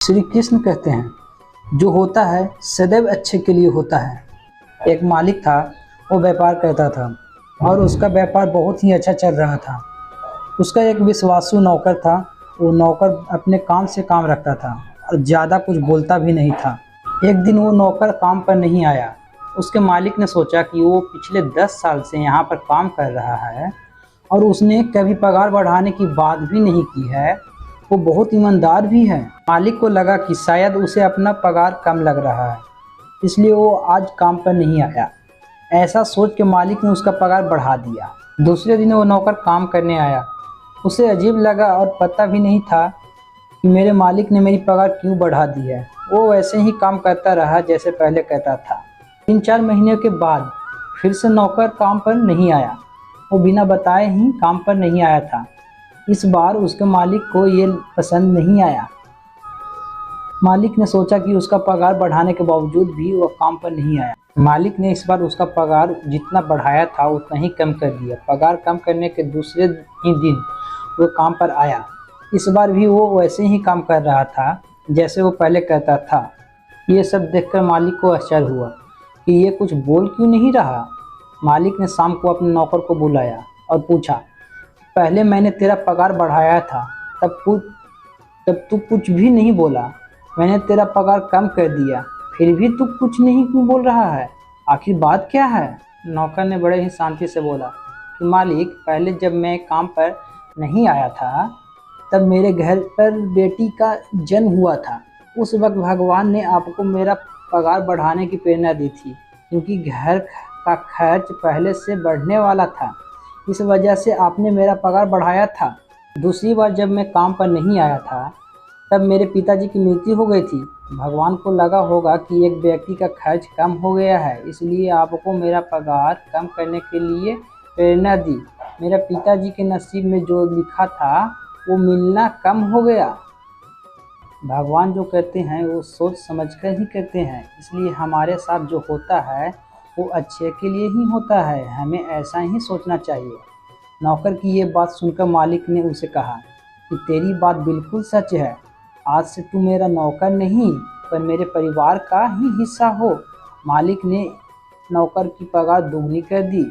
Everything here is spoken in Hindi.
श्री कृष्ण कहते हैं जो होता है सदैव अच्छे के लिए होता है। एक मालिक था, वो व्यापार करता था और उसका व्यापार बहुत ही अच्छा चल रहा था। उसका एक विश्वासु नौकर था। वो नौकर अपने काम से काम रखता था और ज़्यादा कुछ बोलता भी नहीं था। एक दिन वो नौकर काम पर नहीं आया। उसके मालिक ने सोचा कि वो पिछले 10 साल से यहाँ पर काम कर रहा है और उसने कभी पगार बढ़ाने की बात भी नहीं की है। वो बहुत ईमानदार भी है। मालिक को लगा कि शायद उसे अपना पगार कम लग रहा है, इसलिए वो आज काम पर नहीं आया। ऐसा सोच के मालिक ने उसका पगार बढ़ा दिया। दूसरे दिन वो नौकर काम करने आया। उसे अजीब लगा और पता भी नहीं था कि मेरे मालिक ने मेरी पगार क्यों बढ़ा दी है। वो वैसे ही काम करता रहा जैसे पहले करता था। 3-4 महीने के बाद फिर से नौकर काम पर नहीं आया। वो बिना बताए ही काम पर नहीं आया था। इस बार उसके मालिक को ये पसंद नहीं आया। मालिक ने सोचा कि उसका पगार बढ़ाने के बावजूद भी वह काम पर नहीं आया। मालिक ने इस बार उसका पगार जितना बढ़ाया था उतना ही कम कर दिया। पगार कम करने के दूसरे ही दिन वो काम पर आया। इस बार भी वो वैसे ही काम कर रहा था जैसे वो पहले करता था। ये सब देखकर मालिक को आश्चर्य हुआ कि ये कुछ बोल क्यों नहीं रहा। मालिक ने शाम को अपने नौकर को बुलाया और पूछा, पहले मैंने तेरा पगार बढ़ाया था, तब तू कुछ भी नहीं बोला। मैंने तेरा पगार कम कर दिया, फिर भी तू कुछ नहीं क्यों बोल रहा है? आखिर बात क्या है? नौकर ने बड़े ही शांति से बोला कि मालिक, पहले जब मैं काम पर नहीं आया था तब मेरे घर पर बेटी का जन्म हुआ था। उस वक्त भगवान ने आपको मेरा पगार बढ़ाने की प्रेरणा दी थी, क्योंकि घर का खर्च पहले से बढ़ने वाला था। इस वजह से आपने मेरा पगार बढ़ाया था। दूसरी बार जब मैं काम पर नहीं आया था तब मेरे पिताजी की मृत्यु हो गई थी। भगवान को लगा होगा कि एक व्यक्ति का खर्च कम हो गया है, इसलिए आपको मेरा पगार कम करने के लिए प्रेरणा दी। मेरे पिताजी के नसीब में जो लिखा था वो मिलना कम हो गया। भगवान जो करते हैं वो सोच समझकर ही करते हैं, इसलिए हमारे साथ जो होता है वो अच्छे के लिए ही होता है। हमें ऐसा ही सोचना चाहिए। नौकर की ये बात सुनकर मालिक ने उसे कहा कि तेरी बात बिल्कुल सच है। आज से तू मेरा नौकर नहीं पर मेरे परिवार का ही हिस्सा हो। मालिक ने नौकर की पगार दोगुनी कर दी।